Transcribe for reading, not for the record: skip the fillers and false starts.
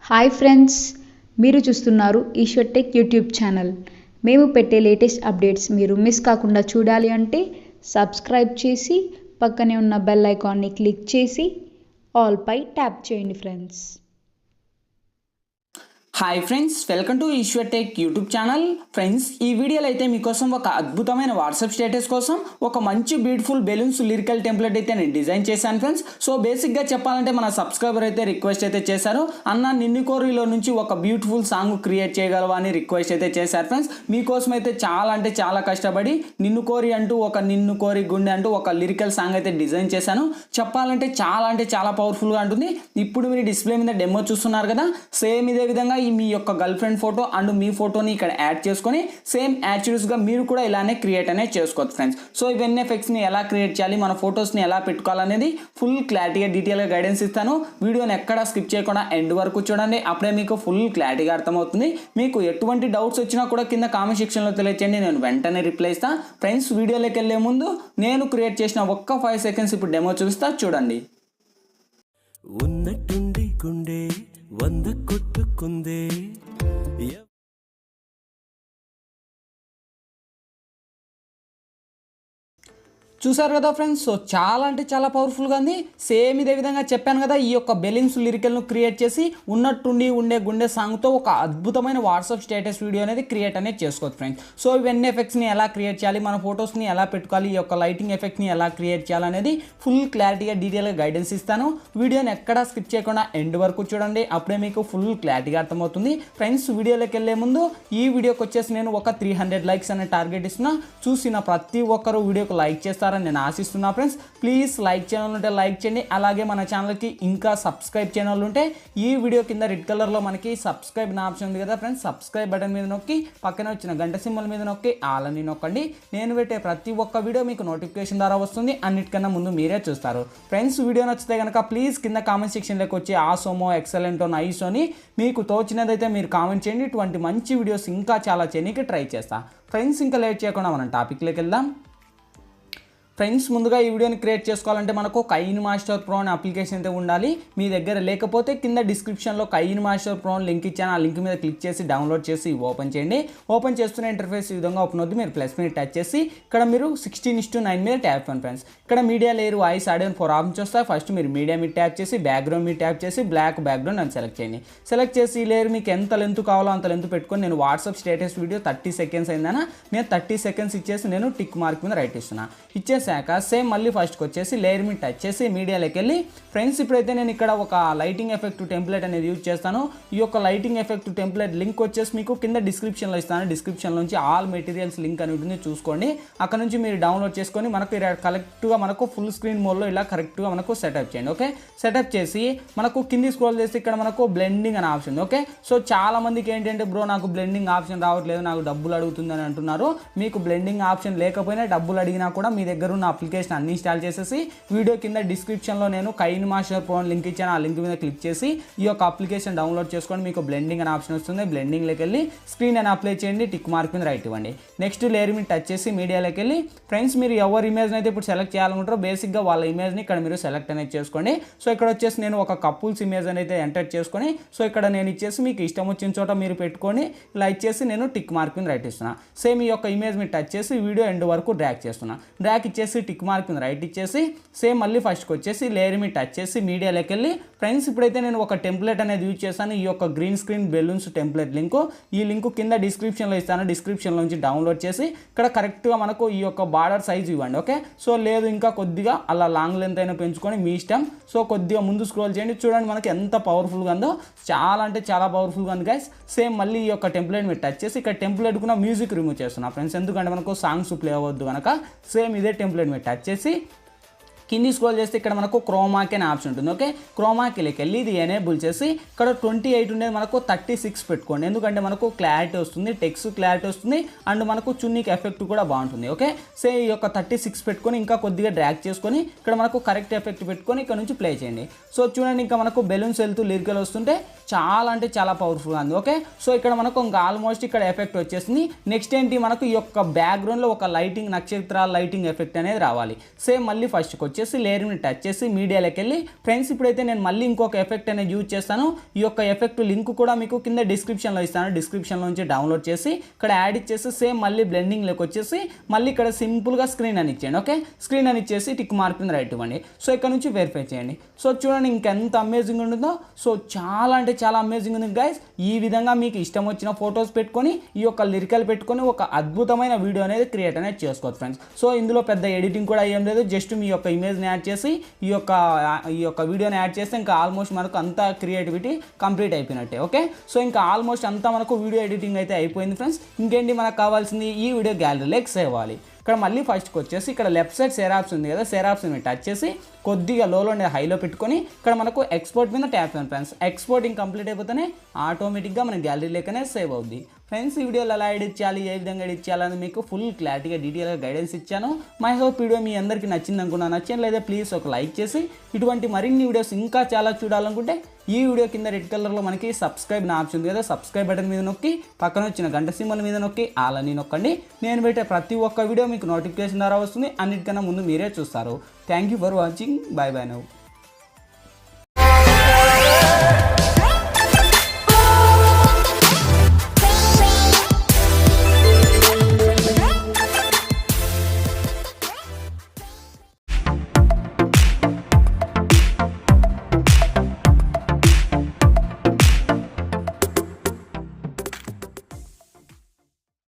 Hi friends, మీరు చూస్తున్నారు Eshwar tech YouTube channel. మేము పెట్టే లేటెస్ట్ అప్డేట్స్ మీరు మిస్ కాకుండా చూడాలి అంటే సబ్స్క్రైబ్ చేసి పక్కనే ఉన్న బెల్ ఐకాన్ని క్లిక్ చేసి ఆల్ పై ట్యాప్ చేయండి friends. Hi friends, welcome to Eshwar tech YouTube channel. Friends, ఈ వీడియోలో అయితే మీకోసం ఒక అద్భుతమైన వాట్సాప్ స్టేటస్ కోసం ఒక మంచి బ్యూటిఫుల్ బెలూన్స్ లిరికల్ టెంప్లెట్ అయితే నేను డిజైన్ చేశాను ఫ్రెండ్స్. సో బేసిక్గా చెప్పాలంటే మన సబ్స్క్రైబర్ అయితే రిక్వెస్ట్ అయితే చేశారు, అన్న నిన్ను కోరిలో నుంచి ఒక బ్యూటిఫుల్ సాంగ్ క్రియేట్ చేయగలవా అని రిక్వెస్ట్ అయితే చేశారు ఫ్రెండ్స్. మీకోసం అయితే చాలా కష్టపడి నిన్ను కోరి అంటూ ఒక నిన్ను కోరి గుండె అంటూ ఒక లిరికల్ సాంగ్ అయితే డిజైన్ చేశాను. చెప్పాలంటే చాలా పవర్ఫుల్గా ఉంటుంది. ఇప్పుడు మీరు డిస్ప్లే మీద డెమో చూస్తున్నారు కదా, సేమ్ ఇదే విధంగా మీ యొక్క గర్ల్ ఫ్రెండ్ ఫోటో అండ్ మీ ఫోటోని ఇక్కడ యాడ్ చేసుకొని సేమ్ యాక్చువల్స్గా మీరు కూడా ఇలానే క్రియేట్ అనేది చేసుకోవచ్చు ఫ్రెండ్స్. సో ఇవన్నీ ఎఫెక్ట్స్ని ఎలా క్రియేట్ చేయాలి, మన ఫొటోస్ని ఎలా పెట్టుకోవాలనేది ఫుల్ క్లారిటీగా డీటెయిల్గా గైడెన్స్ ఇస్తాను. వీడియోని ఎక్కడ స్కిప్ చేయకుండా ఎండ్ వరకు చూడండి, అప్పుడే మీకు ఫుల్ క్లారిటీగా అర్థమవుతుంది. మీకు ఎటువంటి డౌట్స్ వచ్చినా కూడా కింద కామెంట్ సెక్షన్లో తెలియచేయండి, నేను వెంటనే రిప్లై ఇస్తాను. ఫ్రెండ్స్, వీడియోలోకి వెళ్ళే ముందు నేను క్రియేట్ చేసిన ఒక్క 5 సెకండ్స్ ఇప్పుడు డెమో చూపిస్తా, చూడండి. ఉన్నట్టుండి గుండె 100 కొట్టుకుందే. చూసారు కదా ఫ్రెండ్స్, సో చాలా పవర్ఫుల్గా ఉంది. సేమ్ ఇదే విధంగా చెప్పాను కదా, ఈ యొక్క బెలూన్స్ లిరికల్ను క్రియేట్ చేసి ఉన్నట్టుండి ఉండే గుండె సాంగ్తో ఒక అద్భుతమైన వాట్సాప్ స్టేటస్ వీడియో అనేది క్రియేట్ అనేది చేసుకోవచ్చు ఫ్రెండ్స్. సో ఇవన్నీ ఎఫెక్ట్స్ని ఎలా క్రియేట్ చేయాలి, మన ఫొటోస్ని ఎలా పెట్టుకోవాలి, ఈ యొక్క లైటింగ్ ఎఫెక్ట్ని ఎలా క్రియేట్ చేయాలనేది ఫుల్ క్లారిటీగా డీటెయిల్గా గైడెన్స్ ఇస్తాను. వీడియోని ఎక్కడా స్కిప్ చేయకుండా ఎండ్ వరకు చూడండి, అప్పుడే మీకు ఫుల్ క్లారిటీగా అర్థమవుతుంది. ఫ్రెండ్స్, వీడియోలోకి వెళ్ళే ముందు ఈ వీడియోకి వచ్చేసి నేను ఒక 300 లైక్స్ అనే టార్గెట్ ఇస్తున్నా. చూసిన ప్రతి ఒక్కరు వీడియోకి లైక్ చేస్తారని నేను ఆశిస్తున్నా ఫ్రెండ్స్. ప్లీజ్ లైక్ ఛానల్ ఉంటే లైక్ చేయండి, అలాగే మన ఛానల్కి ఇంకా సబ్స్క్రైబ్ ఛానల్ ఉంటే ఈ వీడియో కింద రెడ్ కలర్లో మనకి సబ్స్క్రైబ్ నా ఆప్షన్ ఉంది కదా ఫ్రెండ్స్, సబ్స్క్రైబ్ బటన్ మీద నొక్కి పక్కన వచ్చిన గంట సింబల్ మీద నొక్కి ఆల్ అని నొక్కండి. నేను పెట్టే ప్రతి ఒక్క వీడియో మీకు నోటిఫికేషన్ ద్వారా వస్తుంది, అన్నిటికన్నా ముందు మీరే చూస్తారు. ఫ్రెండ్స్, వీడియో నచ్చితే కనుక ప్లీజ్ కింద కామెంట్ సెక్షన్లోకి వచ్చి ఆసోమో, ఎక్సలెంటో, నైసో అని మీకు తోచినదైతే మీరు కామెంట్ చేయండి. ఇటువంటి మంచి వీడియోస్ ఇంకా చాలా చేయడానికి ట్రై చేస్తా. ఫ్రెండ్స్, ఇంకా లేట్ చేయకుండా మనం టాపిక్లోకి వెళ్దాం. ఫ్రెండ్స్, ముందుగా ఈ వీడియోని క్రియేట్ చేసుకోవాలంటే మనకు కైన్ మాస్టర్ ప్రో అనే అప్లికేషన్ అయితే ఉండాలి. మీ దగ్గర లేకపోతే కింద డిస్క్రిప్షన్లో కైన్ మాస్టర్ ప్రో లింక్ ఇచ్చాను, ఆ లింక్ మీద క్లిక్ చేసి డౌన్లోడ్ చేసి ఓపెన్ చేయండి. ఓపెన్ చేస్తున్న ఇంటర్ఫేస్ ఈ విధంగా ఓపెన్ అవుతుంది. మీరు ప్లస్ మీద టచ్ చేసి ఇక్కడ మీరు 16:9 మీద ట్యాప్ చేయండి ఫ్రెండ్స్. ఇక్కడ media layer, voice, audio 4 options వస్తాయి. ఫస్ట్ మీరు మీడియా మీద ట్యాప్ చేసి బ్యాక్గ్రౌండ్ మీద ట్యాప్ చేసి బ్లాక్ బ్యాక్గ్రౌండ్ అని సెలెక్ట్ చేయండి. సెలెక్ట్ చేసి ఈ లేయర్ మీకు ఎంత లెంత్ కావాలో అంత లెంత్ పెట్టుకొని, నేను వాట్సాప్ స్టేటస్ వీడియో 30 సెకండ్స్ అయిందనా, నేను 30 సెకండ్స్ ఇచ్చేసి నేను టిక్ మార్క్ మీద రైట్ ఇస్తున్నా. ఇచ్చేసాక సేమ్ మళ్ళీ ఫస్ట్కి వచ్చేసి లేయర్ మీద టచ్ చేసి మీడియాలోకి వెళ్ళి ఫ్రెండ్స్, ఇప్పుడైతే నేను ఇక్కడ ఒక లైటింగ్ ఎఫెక్ట్ టెంప్లెట్ అనేది యూజ్ చేస్తాను. ఈ యొక్క లైటింగ్ ఎఫెక్ట్ టెంప్లెట్ లింక్ వచ్చేసి మీకు కింద డిస్క్రిప్షన్లో ఇస్తాను. డిస్క్రిప్షన్ నుంచి ఆల్ మెటీరియల్స్ లింక్ అని ఉంటుంది, చూసుకోండి. అక్కడ నుంచి మీరు డౌన్లోడ్ చేసుకొని మనకు కరెక్ట్గా మనకు ఫుల్ స్క్రీన్ మోడ్లో ఇలా కరెక్ట్గా మనకు సెటప్ చేయండి. ఓకే, సెటప్ చేసి మనకు కింది స్క్రోల్ చేసి ఇక్కడ మనకు బ్లెండింగ్ అనే ఆప్షన్. ఓకే, సో చాలా మందికి ఏంటంటే బ్రో నాకు బ్లెండింగ్ ఆప్షన్ రావట్లేదు, నాకు డబ్బులు అడుగుతుందని అంటున్నారు. మీకు బ్లెండింగ్ ఆప్షన్ లేకపోయినా డబ్బులు అడిగినా కూడా మీ దగ్గర ఉన్న అప్లికేషన్ అన్ని ఇన్స్టాల్ చేసేసి వీడియో కింద డిస్క్రిప్షన్లో నేను కైన్ మాస్టర్ ప్రో లింక్ ఇచ్చాను, ఆ లింక్ మీద క్లిక్ చేసి ఈ యొక్క అప్లికేషన్ డౌన్లోడ్ చేసుకొని మీకు బ్లెండింగ్ అనే ఆప్షన్ వస్తుంది. బ్లెండింగ్లోకి వెళ్ళి స్క్రీన్ అని అప్లై చేయండి, టిక్ మార్క్ మీద రైట్ ఇవ్వండి. నెక్స్ట్ లేయర్ మీద టచ్ చేసి మీడియాలోకి వెళ్ళి ఫ్రెండ్స్, మీరు ఎవరి ఇమేజ్ని అయితే ఇప్పుడు సెలెక్ట్ చేయాలనుకుంటారో బేసిక్గా వాళ్ళ ఇమేజ్ని ఇక్కడ మీరు సెలెక్ట్ అనేది చేసుకోండి. సో ఇక్కడ వచ్చేసి నేను ఒక కపుల్స్ ఇమేజ్ అనేది ఎంటర్ చేసుకొని, సో ఇక్కడ నేను ఇచ్చేసి మీకు ఇష్టం వచ్చిన చోట మీరు పెట్టుకొని ఇలా ఇచ్చేసి నేను టిక్ మార్క్ మీద రైట్ ఇస్తున్నా. సేమ్ ఈ యొక్క ఇమేజ్ మీద టచ్ చేసి వీడియో ఎండ్ వరకు డ్రాగ్ చేస్తున్నా. డ్రాగ్ ఇచ్చేసి టిక్ మార్క్ మీద రైట్ ఇచ్చేసి సేమ్ మళ్ళీ ఫస్ట్కి వచ్చేసి లేయర్ మీద టచ్ చేసి మీడియాలోకి వెళ్ళి ఫ్రెండ్స్, ఇప్పుడైతే నేను ఒక టెంప్లెట్ అనేది యూజ్ చేస్తాను. ఈ యొక్క green screen balloons template link, ఈ లింక్ కింద డిస్క్రిప్షన్లో ఇస్తాను. డిస్క్రిప్షన్లో నుంచి డౌన్లోడ్ చేసి ఇక్కడ కరెక్ట్గా మనకు ఈ యొక్క బార్డర్ సైజ్ ఇవ్వండి. ఓకే, సో లేదు ఇంకా కొద్దిగా అలా లాంగ్ లెంత్ అయినా పెంచుకొని మీ ఇష్టం. సో కొద్దిగా ముందు స్క్రోల్ చేయండి, చూడండి మనకి ఎంత పవర్ఫుల్గా ఉందో. చాలా పవర్ఫుల్గా ఉంది గైస్. సేమ్ మళ్ళీ ఈ యొక్క టెంప్లెట్ మీద టచ్ చేసి ఇక్కడ టెంప్లెట్ కూడా మ్యూజిక్ రిమూవ్ చేస్తున్నా ఫ్రెండ్స్, ఎందుకంటే మనకు సాంగ్స్ ప్లే అవ్వద్దు కనుక. సేమ్ ఇదే టెంప్లెట్ మీద టచ్ చేసి కింది స్క్రోల్ చేస్తే ఇక్కడ మనకు క్రోమాకి అనే ఆప్షన్ ఉంటుంది. ఓకే, క్రోమాకిలోకి వెళ్ళి ఇది ఎనేబుల్ చేసి ఇక్కడ 28 ఉండేది మనకు 36 పెట్టుకోండి, ఎందుకంటే మనకు క్లారిటీ వస్తుంది, టెక్స్ట్ క్లారిటీ వస్తుంది అండ్ మనకు చున్నీకి ఎఫెక్ట్ కూడా బాగుంటుంది. ఓకే, సో ఈ యొక్క 36 పెట్టుకొని ఇంకా కొద్దిగా డ్రాగ్ చేసుకొని ఇక్కడ మనకు కరెక్ట్ ఎఫెక్ట్ పెట్టుకొని ఇక్కడ నుంచి ప్లే చేయండి. సో చూడండి, ఇంకా మనకు బెలూన్స్ వెళ్తూ లిరికల్ వస్తుంటే చాలా పవర్ఫుల్గా ఉంది. ఓకే, సో ఇక్కడ మనకు ఇంకా ఆల్మోస్ట్ ఇక్కడ ఎఫెక్ట్ వచ్చేసింది. నెక్స్ట్ ఏంటి, మనకు ఈ యొక్క బ్యాక్గ్రౌండ్లో ఒక లైటింగ్ నక్షత్రాల లైటింగ్ ఎఫెక్ట్ అనేది రావాలి. సేమ్ మళ్ళీ ఫస్ట్కి వచ్చేసి లేయర్ని టచ్ చేసి మీడియాలోకి వెళ్ళి ఫ్రెండ్స్ ఇప్పుడైతే నేను మళ్ళీ ఇంకొక ఎఫెక్ట్ అనేది యూజ్ చేస్తాను. ఈ యొక్క ఎఫెక్ట్ లింక్ కూడా మీకు కింద డిస్క్రిప్షన్లో ఇస్తాను. డిస్క్రిప్షన్లో నుంచి డౌన్లోడ్ చేసి ఇక్కడ యాడ్ ఇచ్చేసి సేమ్ మళ్ళీ బ్లెండింగ్లోకి వచ్చేసి మళ్ళీ ఇక్కడ సింపుల్గా స్క్రీన్ అని ఇచ్చేయండి. ఓకే, స్క్రీన్ అని ఇచ్చేసి టిక్ మార్క్ మీద రైట్ ఇవ్వండి. సో ఇక్కడ నుంచి వెరిఫై చేయండి. సో చూడండి ఇంకెంత అమేజింగ్ ఉంటుందో. సో చాలా అంటే చాలా అమేజింగ్ ఉంది గైస్. ఈ విధంగా మీకు ఇష్టం వచ్చిన ఫొటోస్ పెట్టుకొని ఈ యొక్క లిరికల్ పెట్టుకొని ఒక అద్భుతమైన వీడియో అనేది క్రియేట్ అనేది చేసుకోవచ్చు ఫ్రెండ్స్. సో ఇందులో పెద్ద ఎడిటింగ్ కూడా ఏం లేదు, జస్ట్ మీ యొక్క ఇమేజ్ని యాడ్ చేసి ఈ యొక్క వీడియోని యాడ్ చేస్తే ఇంకా ఆల్మోస్ట్ మనకు అంత క్రియేటివిటీ కంప్లీట్ అయిపోయినట్టే. ఓకే, సో ఇంకా ఆల్మోస్ట్ అంతా మనకు వీడియో ఎడిటింగ్ అయితే అయిపోయింది ఫ్రెండ్స్. ఇంకేంటి మనకు కావాల్సింది, ఈ వీడియో గ్యాలరీలోకి సేవ్ అవ్వాలి. ఇక్కడ మళ్ళీ ఫస్ట్కి వచ్చేసి ఇక్కడ లెఫ్ట్ సైడ్ షేర్ ఆప్షన్ ఉంది కదా, షేర్ ఆప్షన్ టచ్ చేసి కొద్దిగా లోలో హైలో పెట్టుకొని ఇక్కడ మనకు ఎక్స్పోర్ట్ మీద ట్యాప్ చేయండి ఫ్రెండ్స్. ఎక్స్పోర్టింగ్ కంప్లీట్ అయిపోతేనే ఆటోమేటిక్గా మన గ్యాలరీలోకనే సేవ్ అవుద్ది ఫ్రెండ్స్. ఈ వీడియోలో ఎలా ఎడిట్ చేయాలి, ఏ విధంగా ఎడిట్ చేయాలని మీకు ఫుల్ క్లారిటీగా డీటెయిల్గా గైడెన్స్ ఇచ్చాను. మై హోప్ వీడియో మీ అందరికీ నచ్చింది అనుకున్నా. నచ్చలేదా ప్లీజ్ ఒక లైక్ చేసి ఇటువంటి మరిన్ని వీడియోస్ ఇంకా చాలా చూడాలనుకుంటే ఈ వీడియో కింద రెడ్ కలర్లో మనకి సబ్స్క్రైబ్ నా ఆప్షన్ ఉంది కదా, సబ్స్క్రైబ్ బటన్ మీద నొక్కి పక్కన వచ్చిన గంట సింబల్ మీద నొక్కి ఆల్ అని నొక్కండి. నేను పెట్టే ప్రతి ఒక్క వీడియో మీకు నోటిఫికేషన్ ద్వారా వస్తుంది. అన్నిటికన్నా ముందు మీరే చూస్తారు. Thank you for watching. Bye bye now.